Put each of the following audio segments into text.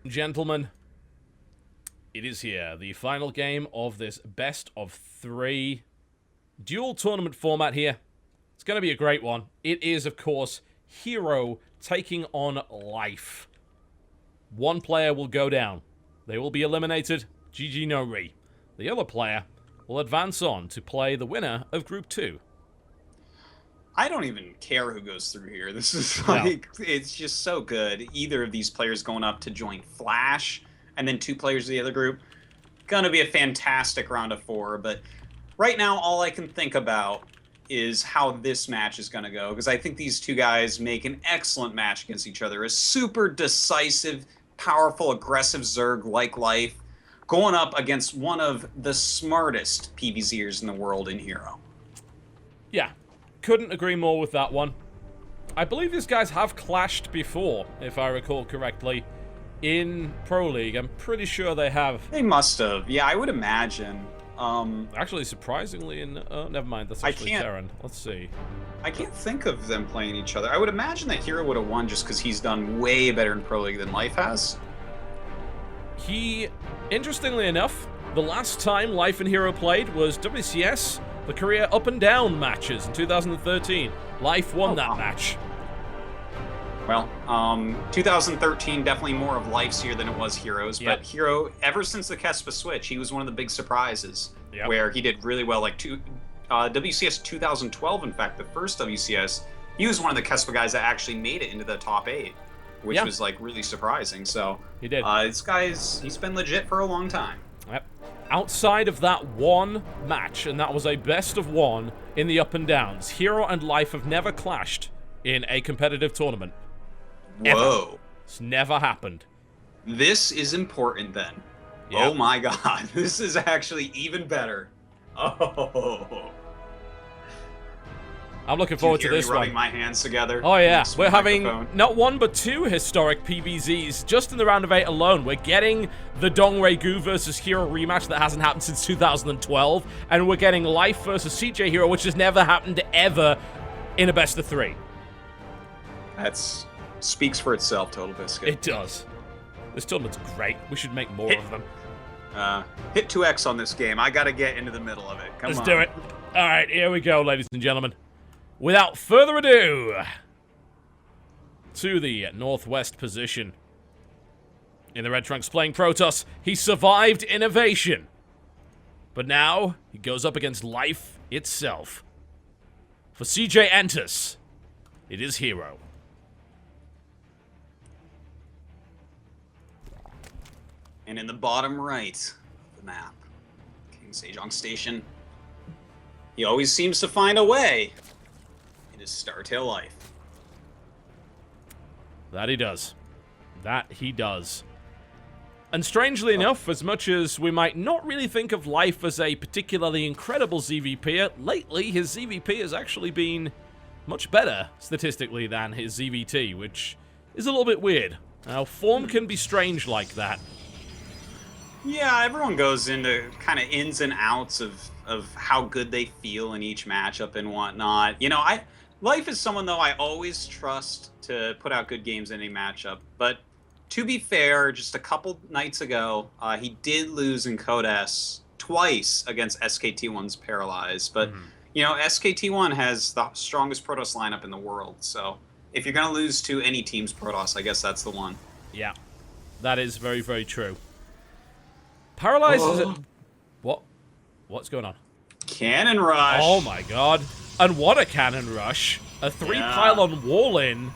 gentlemen, it is here. The final game of this best of 3 dual tournament format here. It's going to be a great one. It is, of course, Hero taking on Life. One player will go down. They will be eliminated. GG no re. The other player will advance on to play the winner of Group 2. I don't even care who goes through here. This is like, it's just so good. Either of these players going up to join Flash, and then 2 players of the other group. Gonna be a fantastic round of 4, but right now all I can think about is how this match is gonna go, because I think these 2 guys make an excellent match against each other. A super decisive, powerful, aggressive Zerg like Life, going up against one of the smartest PvZers in the world in Hero. Yeah. Couldn't agree more with that one. I believe these guys have clashed before, if I recall correctly, in Pro League. I'm pretty sure they have. They must have. Yeah, I would imagine. Actually, surprisingly, never mind. That's actually Terran. Let's see. I can't think of them playing each other. I would imagine that Hero would have won just because he's done way better in Pro League than Life has. Interestingly enough, the last time Life and Hero played was WCS. The Korea Up and Down matches in 2013. Life won that match. Well, 2013 definitely more of Life's year than it was Hero's. Yep. But Hero, ever since the Kespa switch, he was one of the big surprises. Yep. Where he did really well. Like WCS 2012, in fact, the first WCS, he was one of the Kespa guys that actually made it into the top 8, which was like really surprising. So he did. This guy's he's been legit for a long time. Yep. Outside of that one match, and that was a best of 1 in the Up and Downs, Hero and Life have never clashed in a competitive tournament. Whoa. Ever. It's never happened. This is important then. Yep. Oh my god, this is actually even better. Oh. I'm looking forward to this one. Rubbing my hands together. Oh yeah, we're having not 1 but 2 historic PvZs just in the round of 8 alone. We're getting the Dongwei Gu versus Hero rematch that hasn't happened since 2012, and we're getting Life versus CJ Hero, which has never happened ever in a best of 3. That's speaks for itself, TotalBiscuit. It does. This tournament's great. We should make more of them. Hit 2x on this game. I gotta get into the middle of it. Let's do it. All right, here we go, ladies and gentlemen. Without further ado, to the northwest position. In the red trunks playing Protoss, he survived innovation. But now, he goes up against Life itself. For CJ Artosis, it is Hero. And in the bottom right of the map, King Sejong Station, he always seems to find a way. It is Startail Life. That he does. That he does. And strangely enough, as much as we might not really think of Life as a particularly incredible ZVP, lately his ZVP has actually been much better statistically than his ZVT, which is a little bit weird. Now, form can be strange like that. Yeah, everyone goes into kind of ins and outs of how good they feel in each matchup and whatnot. You know, Life is someone, though, I always trust to put out good games in a matchup. But to be fair, just a couple nights ago, he did lose in Code S twice against SKT1's Paralyzed. But, you know, SKT1 has the strongest Protoss lineup in the world. So if you're going to lose to any team's Protoss, I guess that's the one. Yeah, that is very, very true. Paralyzed is it? What? What's going on? Cannon rush. Oh my god. And what a cannon rush. A 3 pylon wall in.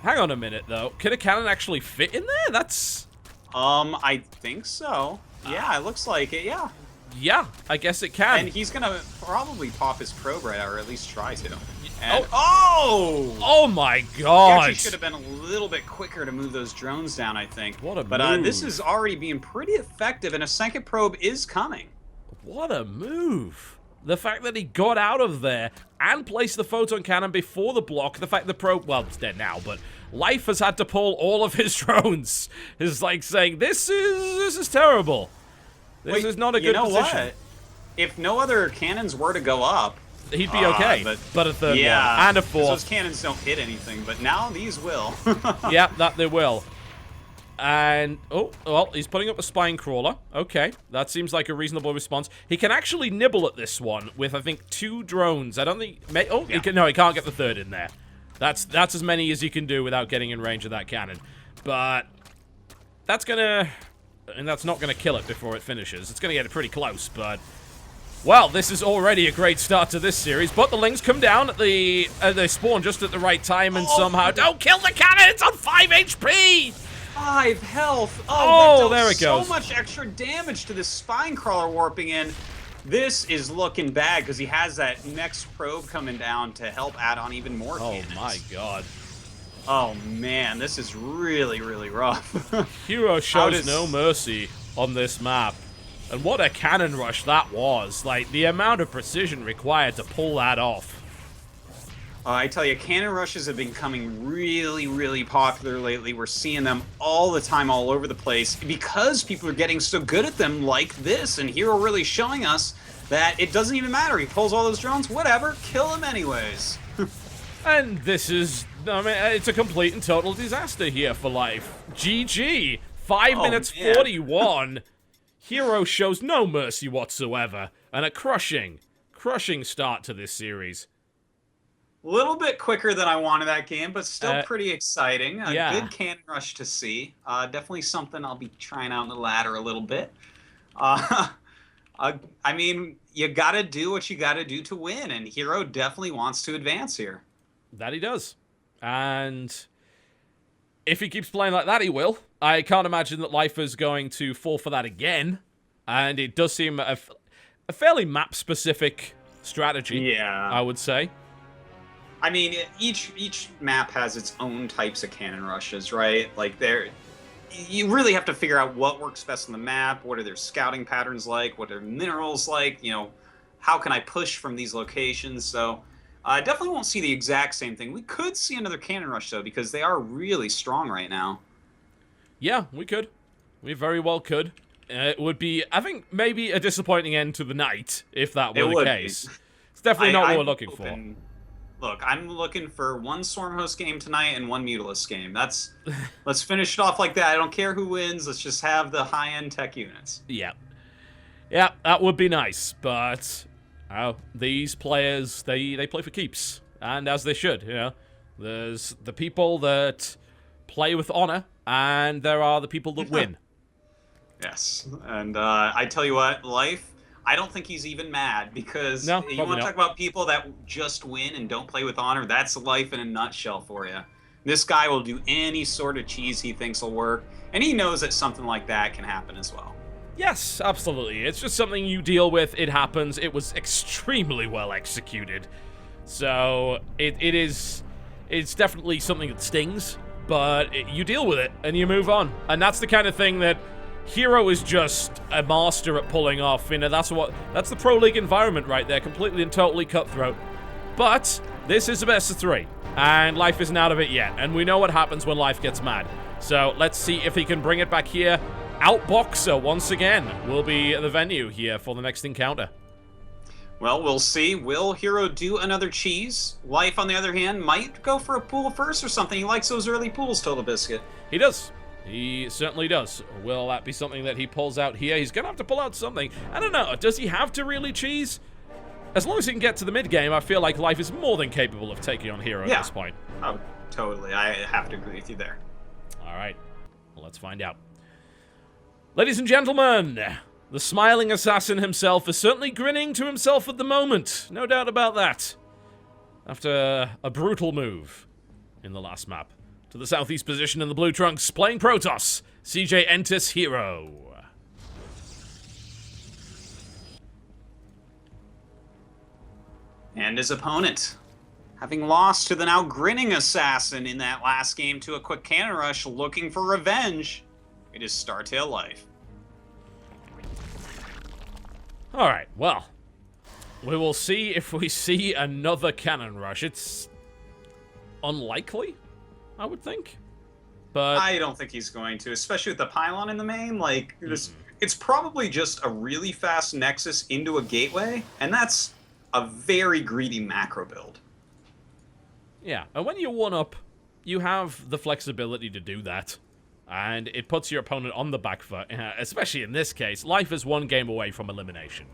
Hang on a minute though. Can a cannon actually fit in there? That's... I think so. Yeah, it looks like it, yeah. Yeah, I guess it can. And he's gonna probably pop his probe right out, or at least try to. And, oh my god! He actually should have been a little bit quicker to move those drones down, I think. What a move. But this is already being pretty effective, and a second probe is coming. What a move. The fact that he got out of there and placed the photon cannon before the block, the fact the probe, well, it's dead now, but Life has had to pull all of his drones. Is like saying, this is terrible. This is not a good position. What? If no other cannons were to go up, he'd be okay. But a third one and a fourth. Those cannons don't hit anything, but now these will. Yeah, that they will. And, oh, well, he's putting up a spine crawler. Okay, that seems like a reasonable response. He can actually nibble at this one with, I think, 2 drones. I don't think... No, he can't get the 3rd in there. That's as many as he can do without getting in range of that cannon. But that's gonna... And that's not gonna kill it before it finishes. It's gonna get it pretty close, but... Well, this is already a great start to this series, but the Lings come down at the... they spawn just at the right time and somehow... Don't kill the cannon! It's on 5 HP! 5 health. Oh, there it goes. So much extra damage to this spine crawler warping in. This is looking bad because he has that next probe coming down to help add on even more cannons. Oh my god. Oh man, this is really, really rough. Hero shows no mercy on this map. And what a cannon rush that was. Like, the amount of precision required to pull that off. I tell you, cannon rushes have been becoming really, really popular lately. We're seeing them all the time, all over the place, because people are getting so good at them like this, and Hero really showing us that it doesn't even matter. He pulls all those drones, whatever, kill him anyways. And this is, I mean, it's a complete and total disaster here for Life. GG. 5 minutes 41. Hero shows no mercy whatsoever, and a crushing start to this series. A little bit quicker than I wanted that game, but still pretty exciting. A good cannon rush to see. Definitely something I'll be trying out in the ladder a little bit. I mean, you gotta do what you gotta do to win, and Hero definitely wants to advance here. That he does. And if he keeps playing like that, he will. I can't imagine that Life is going to fall for that again. And it does seem a fairly map-specific strategy, I would say. I mean, each map has its own types of cannon rushes, right? Like, you really have to figure out what works best on the map, what are their scouting patterns like, what are minerals like, you know, how can I push from these locations? So, I definitely won't see the exact same thing. We could see another cannon rush, though, because they are really strong right now. Yeah, we could. We very well could. It would be, I think, maybe a disappointing end to the night, if that were the case. It's definitely not what we're looking for. Look, I'm looking for one Stormhost game tonight and one Mutalisk game. Let's finish it off like that. I don't care who wins. Let's just have the high-end tech units. Yeah. Yeah, that would be nice, but these players, they play for keeps, and as they should, you know. There's the people that play with honor, and there are the people that win. Yes, and I tell you what, Life, I don't think he's even mad, because you want to talk about people that just win and don't play with honor? That's Life in a nutshell for you. This guy will do any sort of cheese he thinks will work, and he knows that something like that can happen as well. Yes, absolutely. It's just something you deal with. It happens. It was extremely well executed. So, it's definitely something that stings, but you deal with it, and you move on. And that's the kind of thing that Hero is just a master at pulling off. You know, that's the Pro League environment right there, completely and totally cutthroat. But this is the best of 3, and Life isn't out of it yet, and we know what happens when Life gets mad. So let's see if he can bring it back here. Outboxer, once again, will be the venue here for the next encounter. Well, we'll see. Will Hero do another cheese? Life, on the other hand, might go for a pool first or something. He likes those early pools, TotalBiscuit. He does. He certainly does. Will that be something that he pulls out here? He's going to have to pull out something. I don't know. Does he have to really cheese? As long as he can get to the mid-game, I feel like Life is more than capable of taking on Hero at this point. Oh, totally. I have to agree with you there. All right. Well, let's find out. Ladies and gentlemen, the smiling assassin himself is certainly grinning to himself at the moment. No doubt about that. After a brutal move in the last map. To the southeast position in the blue trunks, playing Protoss, CJ enters Hero. And his opponent, having lost to the now grinning assassin in that last game to a quick cannon rush, looking for revenge, it is Startail Life. Alright, well, we will see if we see another cannon rush. It's unlikely, I would think. But I don't think he's going to, especially with the pylon in the main. Like, it's probably just a really fast nexus into a gateway, and that's a very greedy macro build. Yeah, and when you 1-up, you have the flexibility to do that. and it puts your opponent on the back foot, especially in this case. Life is 1 game away from elimination.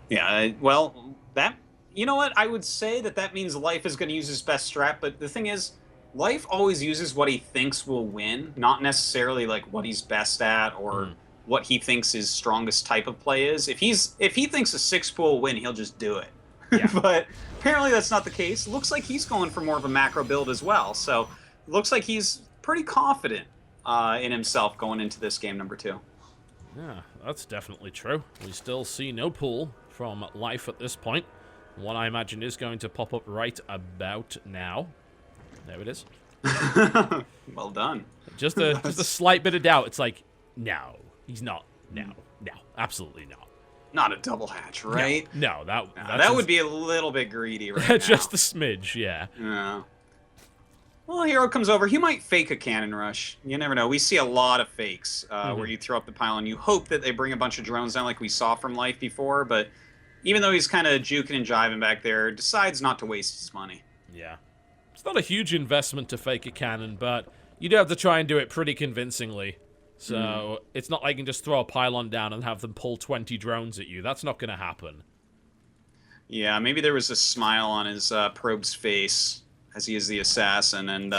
Yeah, well, that... You know what? I would say that means Life is going to use his best strat, but the thing is, Life always uses what he thinks will win, not necessarily like what he's best at or what he thinks his strongest type of play is. If he thinks a 6-pool will win, he'll just do it. Yeah. But apparently that's not the case. Looks like he's going for more of a macro build as well. So looks like he's pretty confident in himself going into this game number 2. Yeah, that's definitely true. We still see no pool from Life at this point. One I imagine is going to pop up right about now. There it is. Well done. Just a slight bit of doubt. It's like, no, he's not. No, absolutely not. Not a double hatch, right? No, that would be a little bit greedy right now. Just a smidge, yeah. Yeah. Well, Hero comes over. He might fake a cannon rush. You never know. We see a lot of fakes where you throw up the pile and you hope that they bring a bunch of drones down like we saw from Life before, but even though he's kind of juking and jiving back there, decides not to waste his money. Yeah. It's not a huge investment to fake a cannon, but you do have to try and do it pretty convincingly. So it's not like you can just throw a pylon down and have them pull 20 drones at you. That's not going to happen. Yeah, maybe there was a smile on his probe's face as he is the assassin and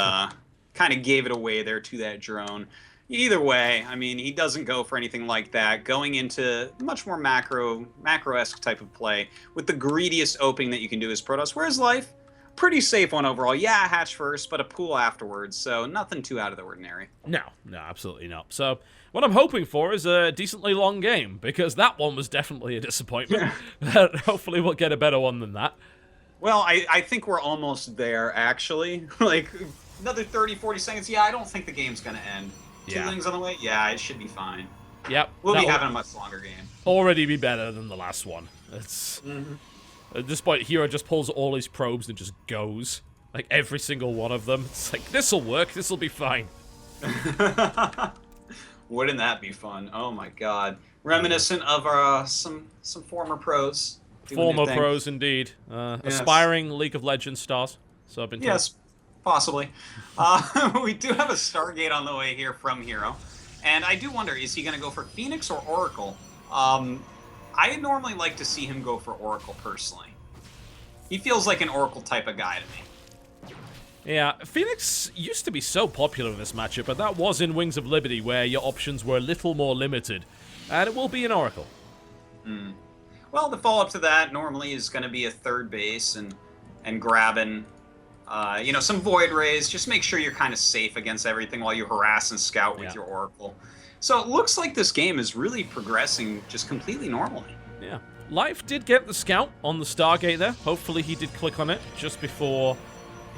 kind of gave it away there to that drone. Either way, I mean, he doesn't go for anything like that. Going into much more macro-esque type of play with the greediest opening that you can do is Protoss. Whereas Life, pretty safe one overall. Yeah, hatch first, but a pool afterwards. So nothing too out of the ordinary. No, absolutely not. So what I'm hoping for is a decently long game, because that one was definitely a disappointment. But hopefully we'll get a better one than that. Well, I think we're almost there, actually. Like, another 30, 40 seconds. Yeah, I don't think the game's going to end. 2 things on the way? Yeah, it should be fine. Yep. We'll be having a much longer game. Already be better than the last one. It's at this point, Hero just pulls all his probes and just goes. Like, every single one of them. It's like, this'll work, this'll be fine. Wouldn't that be fun? Oh my god. Reminiscent of some former pros. Former pros, indeed. Yes. Aspiring League of Legends stars. So I've been told. Yes. Possibly. We do have a Stargate on the way here from Hero. And I do wonder, is he going to go for Phoenix or Oracle? I normally like to see him go for Oracle, personally. He feels like an Oracle type of guy to me. Yeah, Phoenix used to be so popular in this matchup, but that was in Wings of Liberty, where your options were a little more limited. And it will be an Oracle. Well, the follow-up to that normally is going to be a third base and grabbing... some Void Rays. Just make sure you're kind of safe against everything while you harass and scout with your Oracle. So it looks like this game is really progressing just completely normally. Yeah. Life did get the scout on the Stargate there. Hopefully he did click on it just before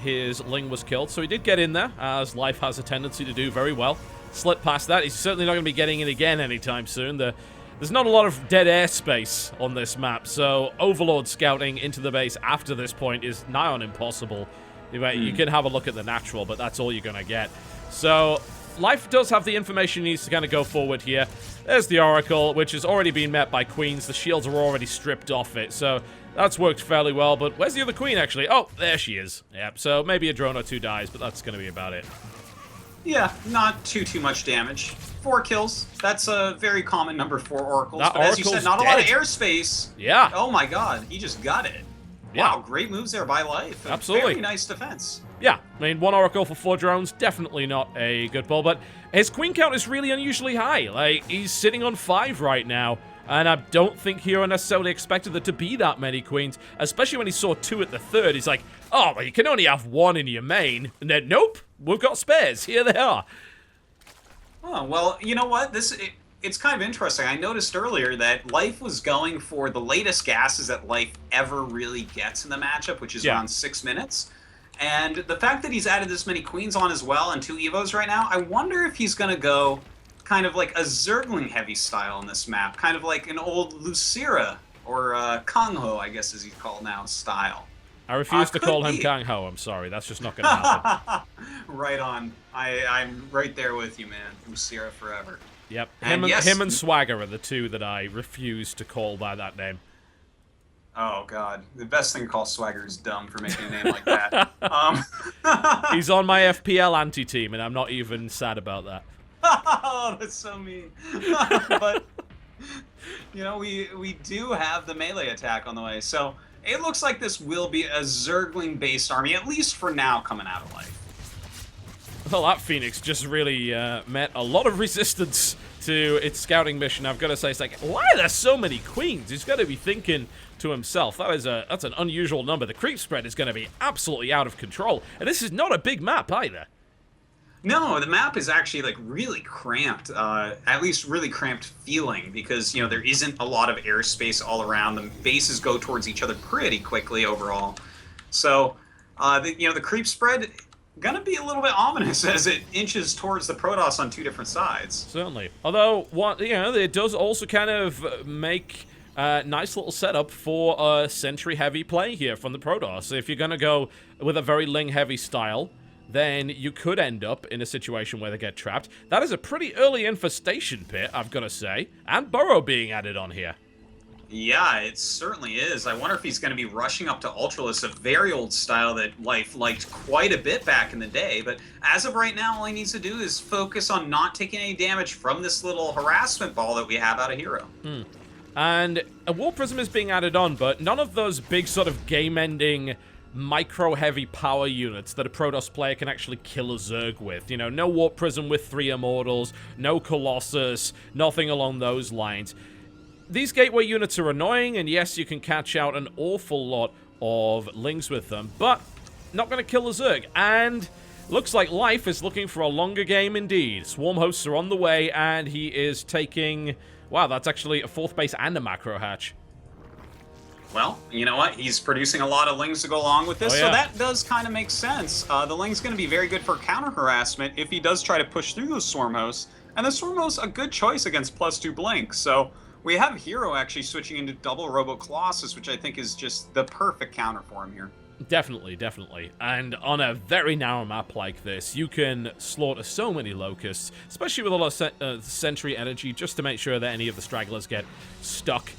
his Ling was killed. So he did get in there, as Life has a tendency to do very well. Slip past that. He's certainly not going to be getting in again anytime soon. There's not a lot of dead air space on this map, so Overlord scouting into the base after this point is nigh on impossible. You can have a look at the natural, but that's all you're going to get. So, Life does have the information he needs to kind of go forward here. There's the Oracle, which has already been met by Queens. The shields are already stripped off it, so that's worked fairly well. But where's the other Queen, actually? Oh, there she is. Yep, so maybe a drone or 2 dies, but that's going to be about it. Yeah, not too much damage. 4 kills. That's a very common number for Oracles. That but as you said, not a lot of airspace. Yeah. Oh my god, he just got it. Yeah. Wow, great moves there by Life. Absolutely. Very nice defense. Yeah, I mean, 1 Oracle for 4 drones, definitely not a good pull, but his Queen count is really unusually high. Like, he's sitting on 5 right now, and I don't think Hero necessarily expected there to be that many Queens, especially when he saw 2 at the 3rd. He's like, oh, well, you can only have 1 in your main, and then, nope, we've got spares. Here they are. Oh, well, you know what? It's kind of interesting. I noticed earlier that Life was going for the latest gases that Life ever really gets in the matchup, which is around 6 minutes. And the fact that he's added this many Queens on as well and 2 Evos right now, I wonder if he's going to go kind of like a Zergling heavy style in this map, kind of like an old Lucira or Kangho, I guess as he's called now, style. I refuse to call him Kangho, I'm sorry. That's just not going to happen. Right on. I'm right there with you, man. Lucira forever. Yep. Him and Swagger are the 2 that I refuse to call by that name. Oh God, the best thing to call Swagger is dumb for making a name like that. He's on my FPL anti-team, and I'm not even sad about that. Oh, that's so mean. But you know, we do have the melee attack on the way, so it looks like this will be a Zergling-based army, at least for now, coming out of life. Well, that Phoenix just really met a lot of resistance to its scouting mission. I've got to say, it's like, why are there so many queens? He's got to be thinking to himself, that's an unusual number. The creep spread is going to be absolutely out of control, and this is not a big map either. No, the map is actually like really cramped, at least really cramped feeling, because, you know, there isn't a lot of airspace all around. The bases go towards each other pretty quickly overall. So, the creep spread gonna be a little bit ominous as it inches towards the Protoss on two different sides. Certainly. Although, it does also kind of make a nice little setup for a sentry-heavy play here from the Protoss. If you're gonna go with a very Ling-heavy style, then you could end up in a situation where they get trapped. That is a pretty early infestation pit, I've got to say. And Burrow being added on here. Yeah, it certainly is. I wonder if he's going to be rushing up to Ultralisk, a very old style that Life liked quite a bit back in the day. But as of right now, all he needs to do is focus on not taking any damage from this little harassment ball that we have out of Hero. And a Warp Prism is being added on, but none of those big sort of game-ending micro-heavy power units that a Protoss player can actually kill a Zerg with. You know, no Warp Prism with 3 Immortals, no Colossus, nothing along those lines. These gateway units are annoying, and yes, you can catch out an awful lot of Lings with them, but not going to kill a Zerg. And looks like Life is looking for a longer game indeed. Swarm hosts are on the way, and he is taking... Wow, that's actually a 4th base and a macro hatch. Well, you know what? He's producing a lot of Lings to go along with this, Oh, yeah. so that does kind of make sense. The Ling's going to be very good for counter harassment if he does try to push through those Swarm hosts. And the Swarm hosts a good choice against +2 Blink, so we have Hero actually switching into double Robo Colossus, which I think is just the perfect counter for him here. Definitely, definitely. And on a very narrow map like this, you can slaughter so many Locusts, especially with a lot of Sentry energy, just to make sure that any of the stragglers get stuck.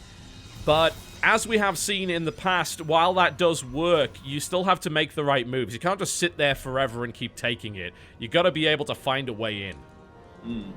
But as we have seen in the past, while that does work, you still have to make the right moves. You can't just sit there forever and keep taking it. You got to be able to find a way in.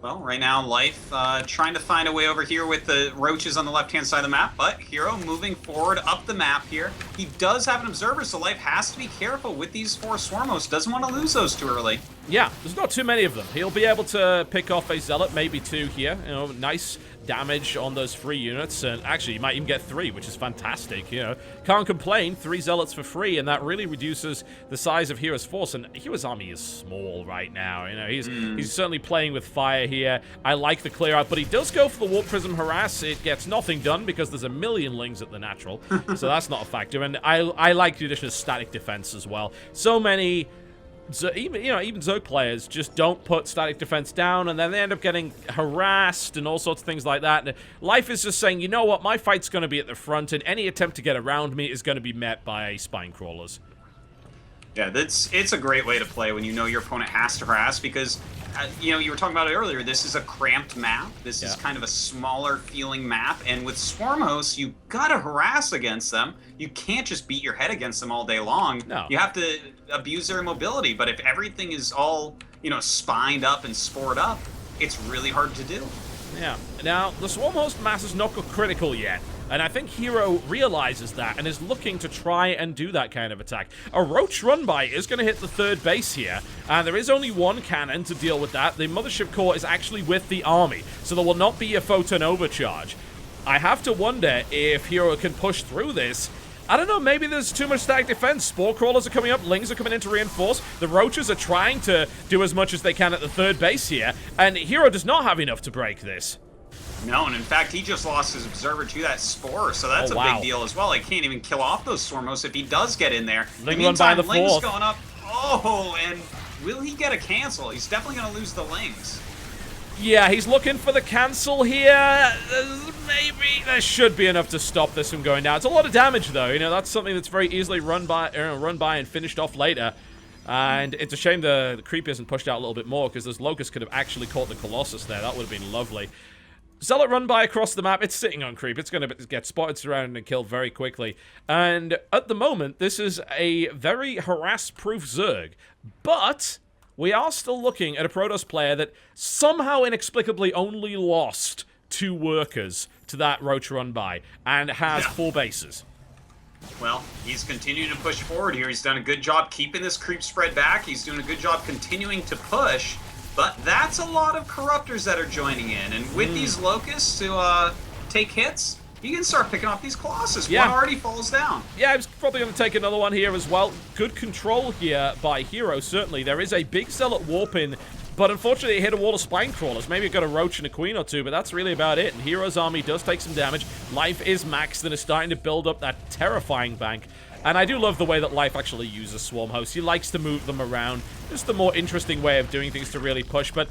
Well, right now, Life trying to find a way over here with the roaches on the left-hand side of the map, but Hero moving forward up the map here. He does have an observer, so Life has to be careful with these 4 Swarmos. Doesn't want to lose those too early. Yeah, there's not too many of them. He'll be able to pick off a Zealot, maybe 2 here. You know, nice damage on those 3 units, and actually you might even get 3, which is fantastic. You know, can't complain. 3 Zealots for free, and that really reduces the size of Hero's force. And Hero's army is small right now. You know, he's certainly playing with fire here. I like the clear out, but he does go for the Warp Prism harass. It gets nothing done because there's a million Lings at the natural, so that's not a factor. And I like the addition of static defense as well. So many. So even Zerg players just don't put static defense down, and then they end up getting harassed and all sorts of things like that. And Life is just saying, you know what, my fight's going to be at the front, and any attempt to get around me is going to be met by spine crawlers. Yeah, it's a great way to play when you know your opponent has to harass, because you were talking about it earlier. This is a cramped map. This is kind of a smaller feeling map, and with Swarm hosts, you gotta harass against them. You can't just beat your head against them all day long. No. You have to abuse their mobility. But if everything is all spined up and spored up, it's really hard to do. Yeah. Now, the Swarm Host mass is not critical yet, and I think Hero realizes that and is looking to try and do that kind of attack. A Roach run-by is going to hit the 3rd base here, and there is only 1 cannon to deal with that. The Mothership Core is actually with the army, so there will not be a photon overcharge. I have to wonder if Hero can push through this. I don't know, maybe there's too much static defense. Spore Crawlers are coming up, Lings are coming in to reinforce. The Roaches are trying to do as much as they can at the 3rd base here, and Hero does not have enough to break this. No, and in fact, he just lost his observer to that Spore, so that's a big deal as well. He can't even kill off those Swarmos if he does get in there. Ling run by the 4th. Ling's going up. Oh, and will he get a cancel? He's definitely going to lose the Lings. Yeah, he's looking for the cancel here. Maybe there should be enough to stop this from going down. It's a lot of damage, though. You know, that's something that's very easily run by and finished off later. And it's a shame the creep isn't pushed out a little bit more, because those Locusts could have actually caught the Colossus there. That would have been lovely. Zealot run by across the map. It's sitting on creep. It's going to get spotted, surrounded, and killed very quickly. And at the moment, this is a very harass-proof Zerg. But we are still looking at a Protoss player that somehow inexplicably only lost 2 workers to that Roach run by and has 4 bases. Well, he's continuing to push forward here. He's done a good job keeping this creep spread back. He's doing a good job continuing to push. But that's a lot of Corruptors that are joining in. And with these Locusts to take hits, you can start picking off these Colossus. Yeah. One already falls down. Yeah, I was probably going to take another one here as well. Good control here by Hero, certainly. There is a big Zealot warp in, but unfortunately it hit a wall of Spine Crawlers. Maybe it got a Roach and a Queen or 2, but that's really about it. And Hero's army does take some damage. Life is maxed and is starting to build up that terrifying bank. And I do love the way that Life actually uses Swarm Hosts. He likes to move them around. Just the more interesting way of doing things to really push. But,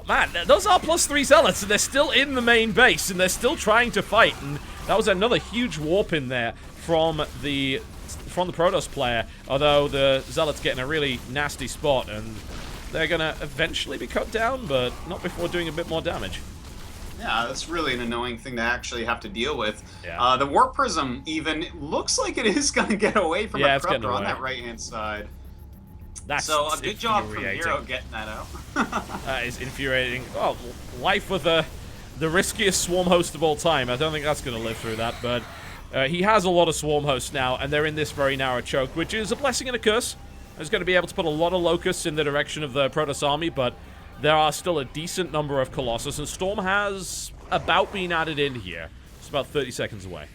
man, those are +3 Zealots, and they're still in the main base, and they're still trying to fight. And that was another huge warp in there from the Protoss player. Although the Zealots get in a really nasty spot, and they're going to eventually be cut down, but not before doing a bit more damage. Yeah, that's really an annoying thing to actually have to deal with. Yeah. The Warp Prism even looks like it is going to get away from a Corruptor on that right-hand side. That's so a good job from Hero getting that out. That is infuriating. Oh, Life with the riskiest Swarm Host of all time. I don't think that's going to live through that, but he has a lot of Swarm Hosts now, and they're in this very narrow choke, which is a blessing and a curse. He's going to be able to put a lot of Locusts in the direction of the Protoss army, but there are still a decent number of Colossus, and Storm has about been added in here. It's about 30 seconds away.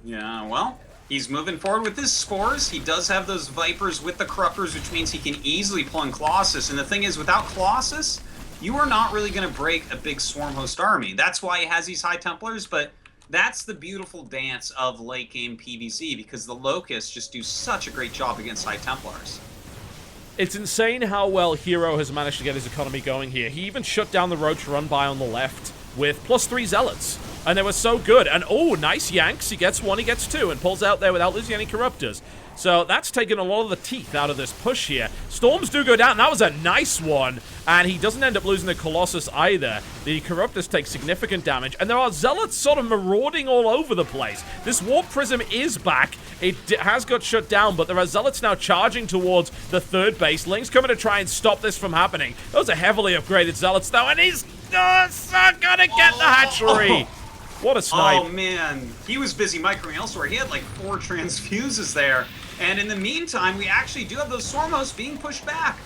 Yeah, well, he's moving forward with his spores. He does have those Vipers with the Corruptors, which means he can easily pull in Colossus. And the thing is, without Colossus, you are not really going to break a big Swarm Host army. That's why he has these High Templars, but that's the beautiful dance of late game PvZ, because the Locusts just do such a great job against High Templars. It's insane how well Hero has managed to get his economy going here. He even shut down the Roach run by on the left with +3 Zealots. And they were so good. And, oh, nice yanks. He gets 1, he gets 2, and pulls out there without losing any Corruptors. So that's taken a lot of the teeth out of this push here. Storms do go down. That was a nice one. And he doesn't end up losing the Colossus either. The Corruptors take significant damage. And there are Zealots sort of marauding all over the place. This Warp Prism is back. It has got shut down, but there are Zealots now charging towards the 3rd base. Ling's coming to try and stop this from happening. Those are heavily upgraded Zealots, though, and he's not gonna get the hatchery. What a snipe. Oh, man. He was busy microing elsewhere. He had like 4 transfuses there. And in the meantime, we actually do have those Swarm Hosts being pushed back.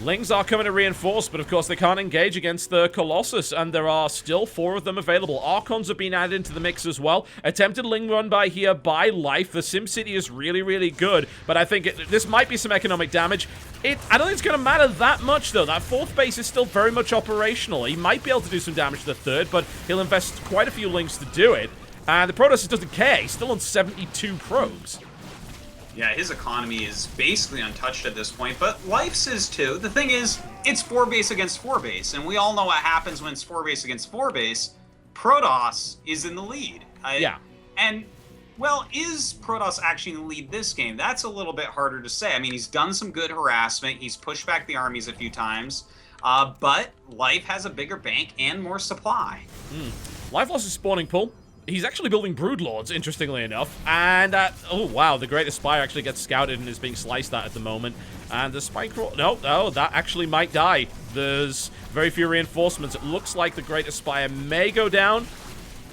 Lings are coming to reinforce, but of course they can't engage against the Colossus, and there are still 4 of them available. Archons have been added into the mix as well. Attempted Ling run by here by Life. The SimCity is really, really good, but I think this might be some economic damage. I don't think it's going to matter that much, though. That 4th base is still very much operational. He might be able to do some damage to the 3rd, but he'll invest quite a few Lings to do it. And the Protoss doesn't care. He's still on 72 probes. Yeah, his economy is basically untouched at this point, but Life's is too. The thing is, it's 4 base against 4 base, and we all know what happens when it's 4 base against 4 base. Protoss is in the lead. Yeah. And, well, is Protoss actually in the lead this game? That's a little bit harder to say. I mean, he's done some good harassment. He's pushed back the armies a few times, but Life has a bigger bank and more supply. Life lost his spawning pool. He's actually building Broodlords, interestingly enough. And, oh, wow, the Great Aspire actually gets scouted and is being sliced at the moment. And the Spike Crawl... No, that actually might die. There's very few reinforcements. It looks like the Great Aspire may go down.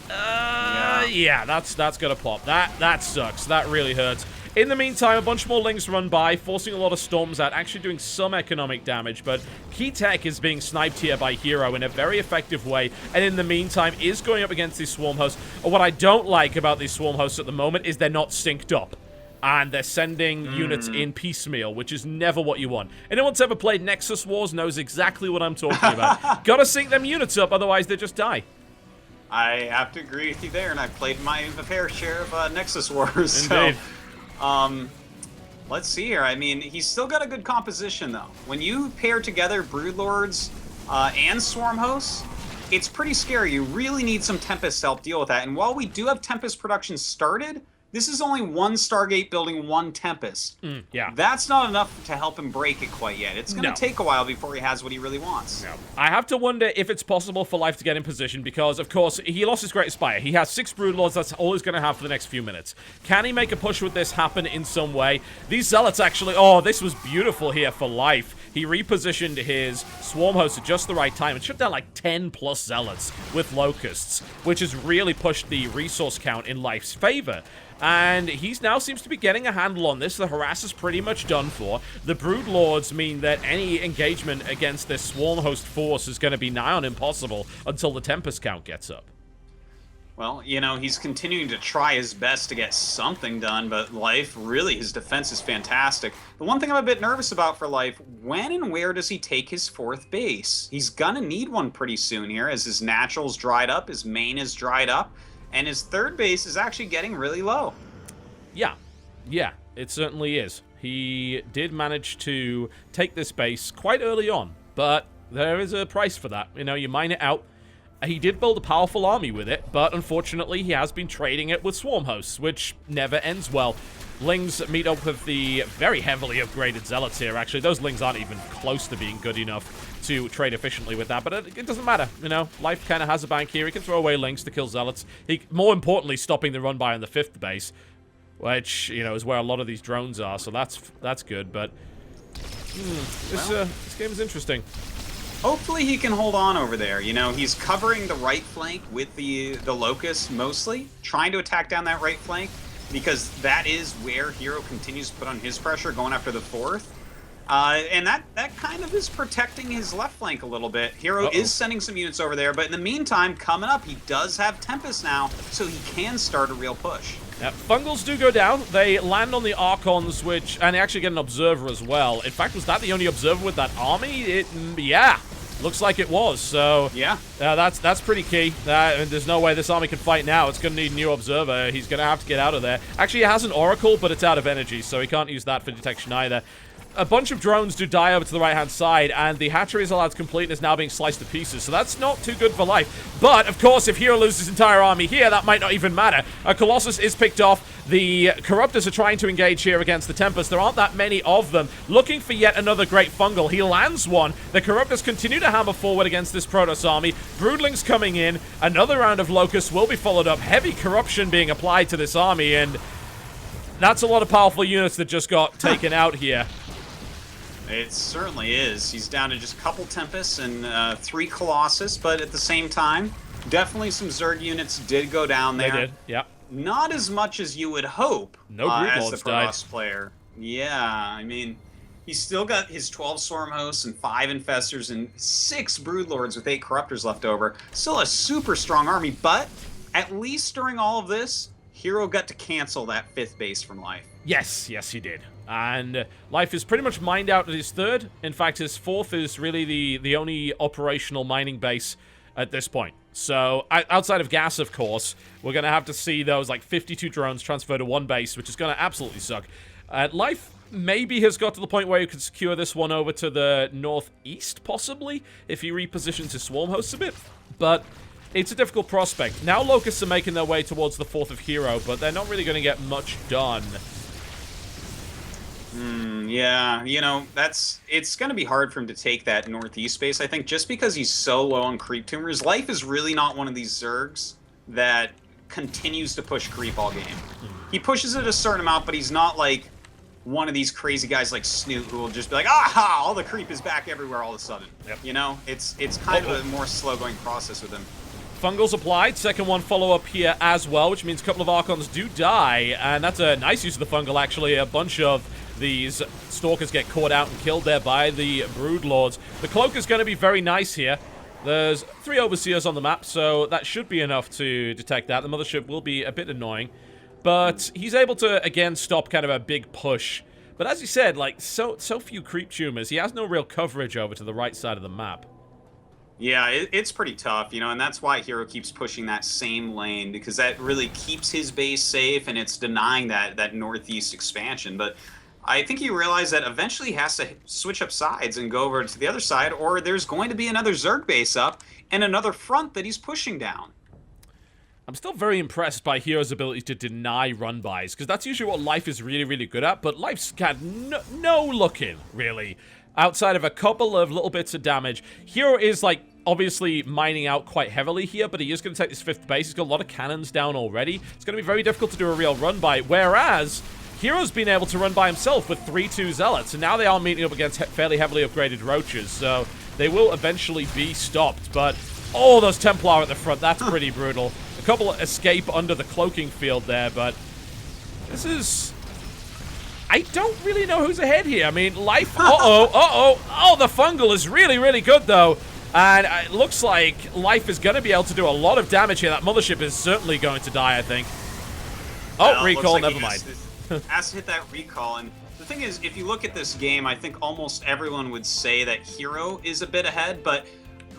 Yeah, that's gonna pop. That sucks. That really hurts. In the meantime, a bunch more Lings run by, forcing a lot of Storms out, actually doing some economic damage, but Key Tech is being sniped here by Hero in a very effective way, and in the meantime is going up against these Swarm Hosts. What I don't like about these Swarm Hosts at the moment is they're not synced up, and they're sending units in piecemeal, which is never what you want. Anyone that's ever played Nexus Wars knows exactly what I'm talking about. Gotta sync them units up, otherwise they just die. I have to agree with you there, and I've played my fair share of Nexus Wars. Indeed. So, let's see here. I mean, he's still got a good composition, though. When you pair together Broodlords and Swarm Hosts, it's pretty scary. You really need some Tempest to help deal with that. And while we do have Tempest production started, This is only one Stargate building, one Tempest. Yeah. That's not enough to help him break it quite yet. It's going to No. take a while before he has what he really wants. No. I have to wonder if it's possible for Life to get in position because, of course, he lost his Great Spire. He has 6 Broodlords. That's all he's going to have for the next few minutes. Can he make a push with this happen in some way? These Zealots actually... Oh, this was beautiful here for Life. He repositioned his Swarm Host at just the right time and shut down like 10 plus Zealots with Locusts, which has really pushed the resource count in Life's favor. And he's now seems to be getting a handle on this. The harass is pretty much done for. The Broodlords mean that any engagement against this Swarm Host force is going to be nigh on impossible until the Tempest count gets up. Well, you know, he's continuing to try his best to get something done, but Life, really, his defense is fantastic. The one thing I'm a bit nervous about for Life, when and where does he take his 4th base? He's gonna need one pretty soon here, as his natural's dried up, his main is dried up, and his 3rd base is actually getting really low. Yeah, it certainly is. He did manage to take this base quite early on, but there is a price for that. You know, you mine it out. He did build a powerful army with it, but unfortunately he has been trading it with Swarm Hosts, which never ends well. Lings meet up with the very heavily upgraded Zealots here, actually. Those Lings aren't even close to being good enough to trade efficiently with that, but it doesn't matter, you know. Life kind of has a bank here. He can throw away Lings to kill Zealots. More importantly, stopping the run by on the 5th base, which, you know, is where a lot of these drones are, so that's good, but this game is interesting. Hopefully he can hold on over there. You know, he's covering the right flank with the Locust mostly, trying to attack down that right flank, because that is where Hero continues to put on his pressure, going after the 4th. And that kind of is protecting his left flank a little bit. Hero is sending some units over there, but in the meantime, coming up, he does have Tempest now, so he can start a real push. Yep. Fungals do go down. They land on the Archons, and they actually get an Observer as well. In fact, was that the only Observer with that army? Yeah. Looks like it was, so... Yeah. That's pretty key. There's no way this army can fight now. It's going to need a new Observer. He's going to have to get out of there. Actually, he has an Oracle, but it's out of energy, so he can't use that for detection either. A bunch of drones do die over to the right-hand side, and the hatchery is allowed to complete and is now being sliced to pieces, so that's not too good for Life. But, of course, if Hero loses his entire army here, that might not even matter. A Colossus is picked off. The Corruptors are trying to engage here against the Tempest. There aren't that many of them. Looking for yet another great Fungal. He lands one. The Corruptors continue to hammer forward against this Protoss army. Broodlings coming in. Another round of Locusts will be followed up. Heavy corruption being applied to this army, and that's a lot of powerful units that just got taken out here. It certainly is. He's down to just a couple Tempests and 3 Colossus, but at the same time, definitely some Zerg units did go down there. They did, yeah. Not as much as you would hope no as the died. Protoss player. Yeah, I mean, he's still got his 12 Storm Hosts and 5 Infestors and 6 Broodlords with 8 Corruptors left over. Still a super strong army, but at least during all of this, Hero got to cancel that 5th base from Life. Yes, he did. And Life is pretty much mined out at his 3rd. In fact, his 4th is really the only operational mining base at this point. So, outside of gas, of course, we're going to have to see those, like, 52 drones transfer to 1 base, which is going to absolutely suck. Life maybe has got to the point where you could secure this one over to the northeast, possibly, if he repositions his Swarm Hosts a bit. But it's a difficult prospect. Now Locusts are making their way towards the 4th of Hero, but they're not really going to get much done. Yeah, you know, it's going to be hard for him to take that northeast space, I think, just because he's so low on creep tumors. Life is really not one of these Zergs that continues to push creep all game. He pushes it a certain amount, but he's not like one of these crazy guys like Snoot who will just be like, aha, all the creep is back everywhere all of a sudden. Yep. You know, it's kind of a more slow-going process with him. Fungals applied. Second one follow-up here as well, which means a couple of Archons do die, and that's a nice use of the Fungal, actually. A bunch of these Stalkers get caught out and killed there by the Broodlords. The Cloak is going to be very nice here. There's 3 Overseers on the map, so that should be enough to detect that. The Mothership will be a bit annoying, but he's able to, again, stop kind of a big push. But as you said, like, so few creep tumors, he has no real coverage over to the right side of the map. Yeah, it's pretty tough, you know, and that's why Hero keeps pushing that same lane, because that really keeps his base safe, and it's denying that northeast expansion. But I think he realized that eventually he has to switch up sides and go over to the other side, or there's going to be another Zerg base up and another front that he's pushing down. I'm still very impressed by Hero's ability to deny run-bys, because that's usually what Life is really, really good at, but Life's got no looking, really. Outside of a couple of little bits of damage. Hero is, like, obviously mining out quite heavily here, but he is going to take this 5th base. He's got a lot of cannons down already. It's going to be very difficult to do a real run-by, whereas Hero's been able to run by himself with 3-2 Zealots, and now they are meeting up against fairly heavily upgraded Roaches, so they will eventually be stopped, but... Oh, those Templar at the front, that's pretty brutal. A couple escape under the cloaking field there, but this is... I don't really know who's ahead here. I mean, Life... Oh, the Fungal is really, really good, though. And it looks like Life is going to be able to do a lot of damage here. That Mothership is certainly going to die, I think. Oh, well, recall, like never mind. Has to hit that recall, and the thing is, if you look at this game, I think almost everyone would say that Hero is a bit ahead, but...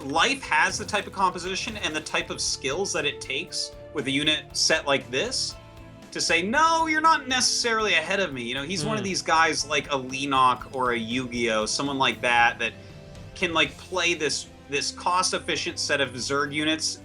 Life has the type of composition and the type of skills that it takes with a unit set like this to say, no, you're not necessarily ahead of me. You know, he's one of these guys like a Leenock or a Yu-Gi-Oh, someone like that can like play this cost-efficient set of Zerg units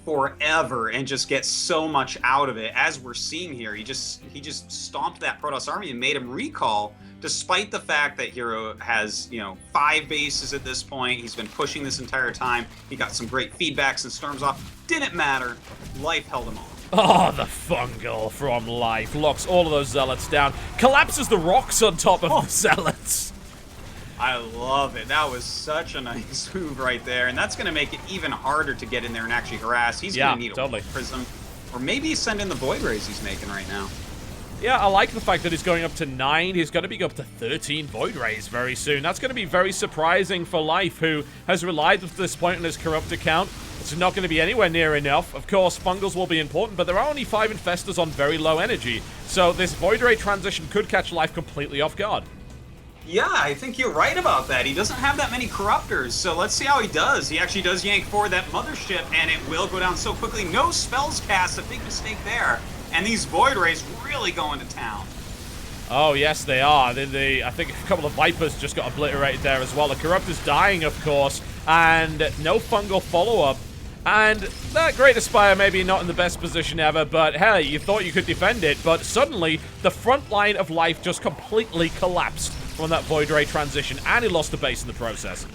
forever and just get so much out of it. As we're seeing here, he just stomped that Protoss army and made him recall, despite the fact that Hero has, 5 bases at this point. He's been pushing this entire time. He got some great feedbacks and storms off. Didn't matter. Life held him off. Oh, the Fungal from Life. Locks all of those Zealots down. Collapses the rocks on top of the Zealots. I love it. That was such a nice move right there. And that's going to make it even harder to get in there and actually harass. He's going to need a Prism. Or maybe send in the Void Rays he's making right now. Yeah, I like the fact that he's going up to 9. He's going to be up to 13 Void Rays very soon. That's going to be very surprising for Life, who has relied at this point on his Corrupt account. It's not going to be anywhere near enough. Of course, Fungals will be important, but there are only 5 Infestors on very low energy. So this Void Ray transition could catch Life completely off guard. Yeah, I think you're right about that. He doesn't have that many Corruptors, so let's see how he does. He actually does yank forward that Mothership, and it will go down so quickly. No spells cast, a big mistake there. And these Void Rays really going to town. Oh, yes, they are. I think a couple of Vipers just got obliterated there as well. The Corrupt is dying, of course, and no Fungal follow-up. And that Great Aspire maybe not in the best position ever, but hey, you thought you could defend it, but suddenly the front line of Life just completely collapsed from that Void Ray transition, and he lost the base in the process.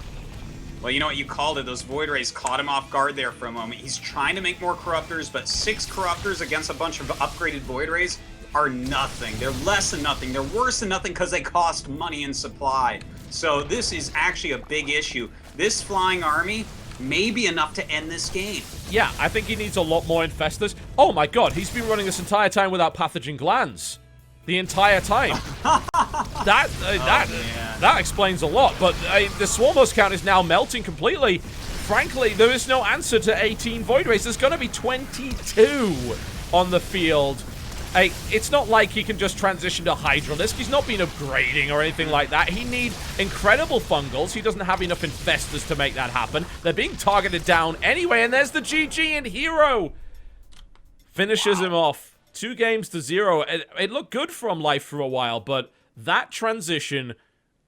Well, you know what you called it. Those Void Rays caught him off guard there for a moment. He's trying to make more Corruptors, but 6 Corruptors against a bunch of upgraded Void Rays are nothing. They're less than nothing. They're worse than nothing because they cost money and supply. So this is actually a big issue. This flying army may be enough to end this game. Yeah, I think he needs a lot more Infestors. Oh my god, he's been running this entire time without Pathogen Glands. The entire time. That explains a lot, but the Swarmos count is now melting completely. Frankly, there is no answer to 18 Void Rays. There's going to be 22 on the field. It's not like he can just transition to Hydralisk. He's not been upgrading or anything like that. He needs incredible Fungals. He doesn't have enough Infestors to make that happen. They're being targeted down anyway, and there's the GG, and Hero finishes him off. 2 games to 0. It looked good from Life for a while, but that transition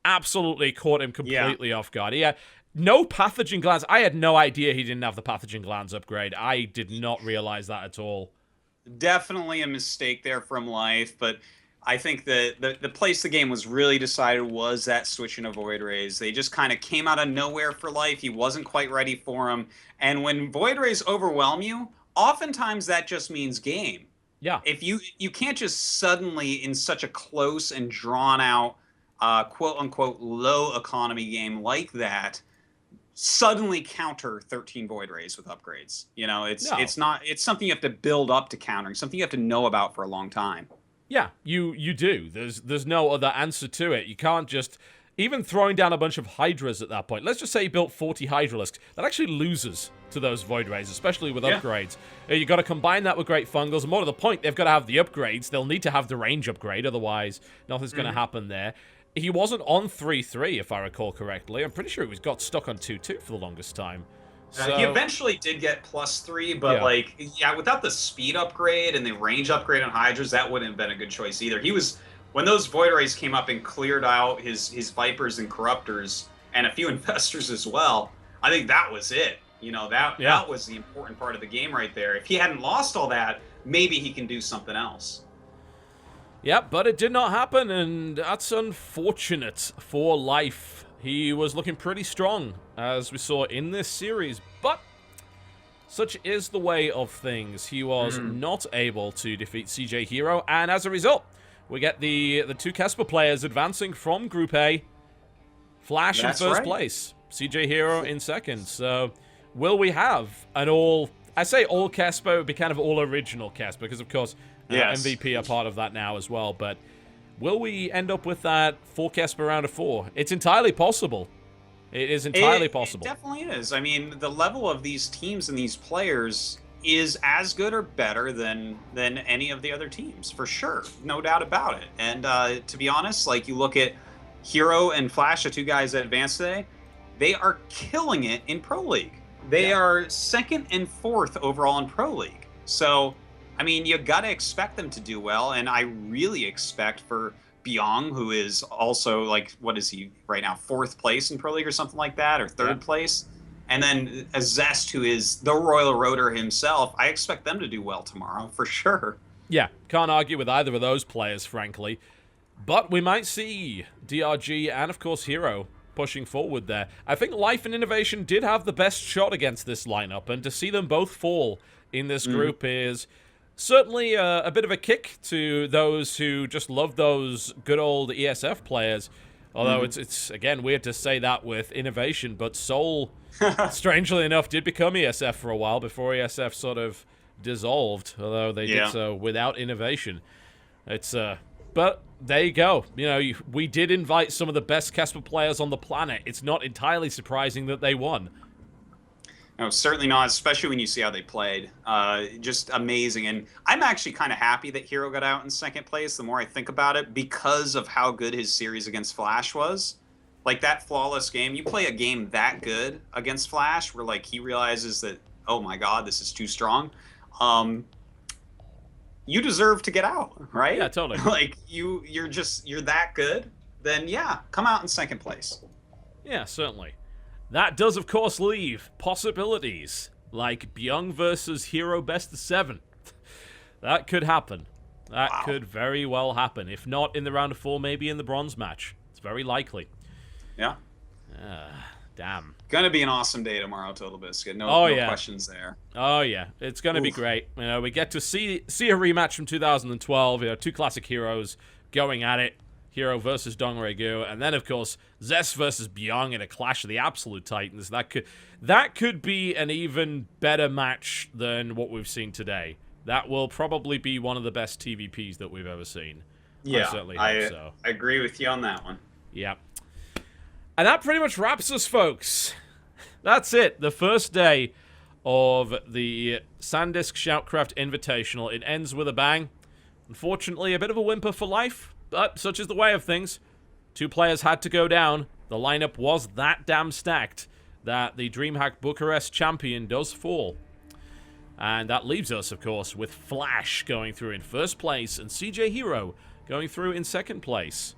absolutely caught him completely off guard. He had no Pathogen Glands. I had no idea he didn't have the Pathogen Glands upgrade. I did not realize that at all. Definitely a mistake there from Life, but I think the place the game was really decided was that switch into Void Rays. They just kind of came out of nowhere for Life. He wasn't quite ready for them. And when Void Rays overwhelm you, oftentimes that just means game. Yeah. If you can't just suddenly, in such a close and drawn out, quote unquote, low economy game like that, suddenly counter 13 Void Rays with upgrades. You know, it's something you have to build up to countering, something you have to know about for a long time. Yeah, you do. There's no other answer to it. You can't just, even throwing down a bunch of Hydras at that point. Let's just say you built 40 Hydralisks. That actually loses to those Void Rays, especially with upgrades. You got to combine that with Great Fungals. And more to the point, they've got to have the upgrades. They'll need to have the range upgrade, otherwise nothing's going to happen there. He wasn't on 3-3, if I recall correctly. I'm pretty sure he got stuck on 2-2 for the longest time. So, he eventually did get +3, but without the speed upgrade and the range upgrade on Hydras, that wouldn't have been a good choice either. He was, when those Void Rays came up and cleared out his Vipers and Corruptors and a few Infestors as well, I think that was it. You know, that was the important part of the game right there. If he hadn't lost all that, maybe he can do something else. Yep, but it did not happen, and that's unfortunate for Life. He was looking pretty strong, as we saw in this series, but such is the way of things. He was not able to defeat CJ Hero, and as a result, we get the two Kesper players advancing from Group A. Flash in first place, CJ Hero in second. So, will we have an all... I say all Kesper, it would be kind of all original Kesper, because of course... MVP are part of that now as well, but will we end up with that 4 Kesper round of 4? It's entirely possible. It is entirely possible. It definitely is. I mean, the level of these teams and these players is as good or better than any of the other teams, for sure. No doubt about it. And to be honest, like, you look at Hero and Flash, the 2 guys that advanced today, they are killing it in Pro League. They are 2nd and 4th overall in Pro League. So... I mean, you gotta expect them to do well, and I really expect for Byung, who is also, like, what is he right now, 4th place in Pro League or something like that, or 3rd place, and then a Zest, who is the Royal Roader himself. I expect them to do well tomorrow, for sure. Yeah, can't argue with either of those players, frankly. But we might see DRG and, of course, Hero pushing forward there. I think Life and Innovation did have the best shot against this lineup, and to see them both fall in this group is... certainly a bit of a kick to those who just love those good old ESF players. Although it's again, weird to say that with Innovation, but Soul, strangely enough, did become ESF for a while before ESF sort of dissolved, although they did so without Innovation. It's but there you go. You know, we did invite some of the best Kesper players on the planet. It's not entirely surprising that they won. No, certainly not, especially when you see how they played. Just amazing. And I'm actually kind of happy that Hero got out in 2nd place, the more I think about it, because of how good his series against Flash was. Like, that flawless game, you play a game that good against Flash, where, like, he realizes that, oh my god, this is too strong. You deserve to get out, right? Yeah, totally. Like, you're that good, then yeah, come out in 2nd place. Yeah, certainly. That does, of course, leave possibilities like Byung versus Hero best of 7. That could happen. That could very well happen. If not in the round of 4, maybe in the bronze match. It's very likely. Yeah. Damn. Gonna be an awesome day tomorrow, TotalBiscuit. No questions there. Oh yeah, it's gonna be great. You know, we get to see a rematch from 2012. You know, 2 classic heroes going at it. Hero versus Dongregu, and then of course Zest versus Byung in a clash of the absolute titans. That could be an even better match than what we've seen today. That will probably be one of the best TVPs that we've ever seen. Yeah, I certainly hope so. I agree with you on that one. Yeah. And that pretty much wraps us, folks. That's it. The first day of the SanDisk SHOUTCraft Invitational. It ends with a bang. Unfortunately, a bit of a whimper for Life. But such is the way of things. 2 players had to go down. The lineup was that damn stacked that the DreamHack Bucharest champion does fall. And that leaves us, of course, with Flash going through in first place and CJ Hero going through in second place,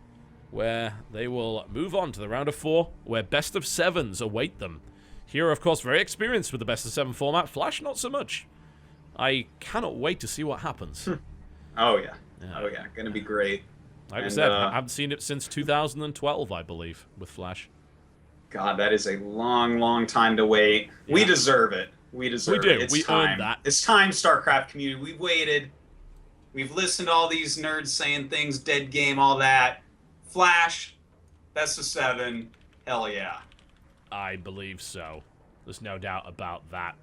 where they will move on to the round of 4, where best of 7s await them. Hero, of course, very experienced with the best of 7 format. Flash, not so much. I cannot wait to see what happens. Oh, yeah. Oh, yeah. Gonna be great. Like I said, I haven't seen it since 2012, I believe, with Flash. God, that is a long, long time to wait. Yeah. We deserve it. We deserve it. It's time. Earned that. It's time, StarCraft community. We've waited. We've listened to all these nerds saying things, dead game, all that. Flash, best of 7. Hell yeah. I believe so. There's no doubt about that.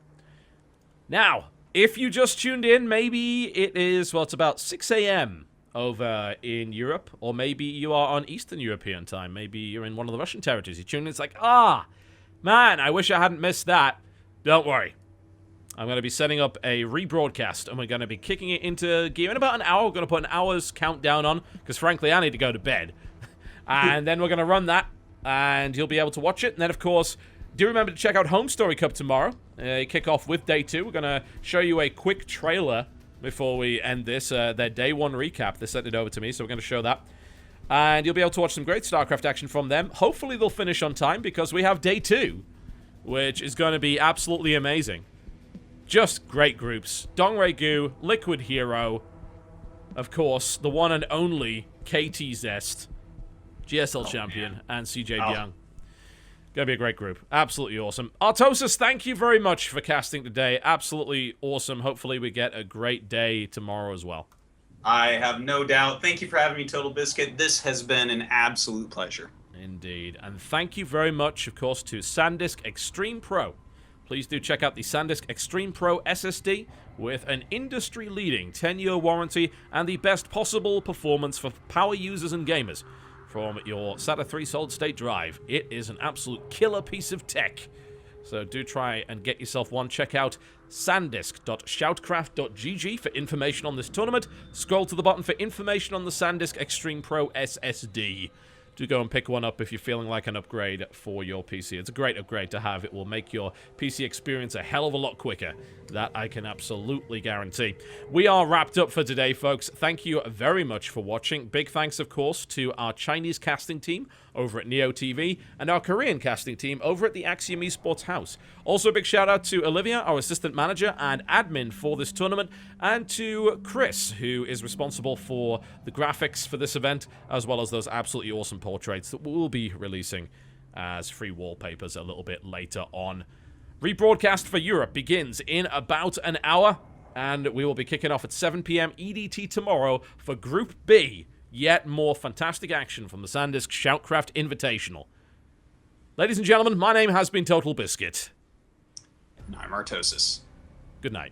Now, if you just tuned in, maybe it is, well, it's about 6 a.m. over in Europe, or maybe you are on Eastern European time. Maybe you're in one of the Russian territories. You tune in, it's like, man, I wish I hadn't missed that. Don't worry. I'm going to be setting up a rebroadcast, and we're going to be kicking it into gear in about an hour. We're going to put an hour's countdown on, because frankly, I need to go to bed. And then we're going to run that, and you'll be able to watch it. And then, of course, do remember to check out Home Story Cup tomorrow. Kick off with Day 2. We're going to show you a quick trailer before we end this. Their Day 1 recap. They sent it over to me, so we're going to show that. And you'll be able to watch some great StarCraft action from them. Hopefully they'll finish on time, because we have Day 2, which is going to be absolutely amazing. Just great groups. Dongray Gu, Liquid Hero, of course, the one and only KT Zest, GSL champion, and CJ Byung. Gonna be a great group. Absolutely awesome. Artosis, thank you very much for casting today. Absolutely awesome. Hopefully we get a great day tomorrow as well. I have no doubt. Thank you for having me, TotalBiscuit. This has been an absolute pleasure. Indeed. And thank you very much, of course, to SanDisk Extreme Pro. Please do check out the SanDisk Extreme Pro SSD with an industry-leading 10-year warranty and the best possible performance for power users and gamers. From your SATA 3 solid-state drive, it is an absolute killer piece of tech. So do try and get yourself one. Check out sandisk.shoutcraft.gg for information on this tournament. Scroll to the bottom for information on the SanDisk Extreme Pro SSD. Do go and pick one up if you're feeling like an upgrade for your PC. It's a great upgrade to have. It will make your PC experience a hell of a lot quicker. That I can absolutely guarantee. We are wrapped up for today, folks. Thank you very much for watching. Big thanks, of course, to our Chinese casting team over at Neo TV and our Korean casting team over at the Axiom Esports House. Also, a big shout out to Olivia, our assistant manager and admin for this tournament, and to Chris, who is responsible for the graphics for this event, as well as those absolutely awesome portraits that we'll be releasing as free wallpapers a little bit later on. Rebroadcast for Europe begins in about an hour, and we will be kicking off at 7 p.m. EDT tomorrow for Group B. Yet more fantastic action from the SanDisk SHOUTCraft Invitational. Ladies and gentlemen, my name has been TotalBiscuit. And I'm Artosis. Good night.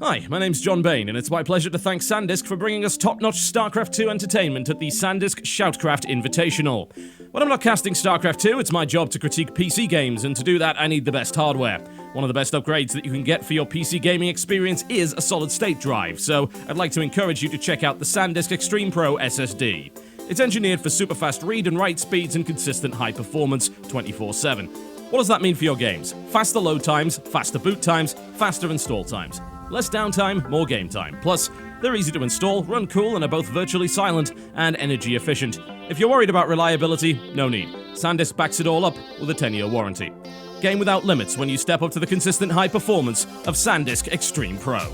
Hi, my name's John Bain, and it's my pleasure to thank SanDisk for bringing us top-notch StarCraft 2 entertainment at the SanDisk SHOUTCraft Invitational. When I'm not casting StarCraft 2, it's my job to critique PC games, and to do that, I need the best hardware. One of the best upgrades that you can get for your PC gaming experience is a solid-state drive, so I'd like to encourage you to check out the SanDisk Extreme Pro SSD. It's engineered for super-fast read and write speeds and consistent high performance 24/7. What does that mean for your games? Faster load times, faster boot times, faster install times. Less downtime, more game time. Plus, they're easy to install, run cool, and are both virtually silent and energy efficient. If you're worried about reliability, no need. SanDisk backs it all up with a 10-year warranty. Game without limits when you step up to the consistent high performance of SanDisk Extreme Pro.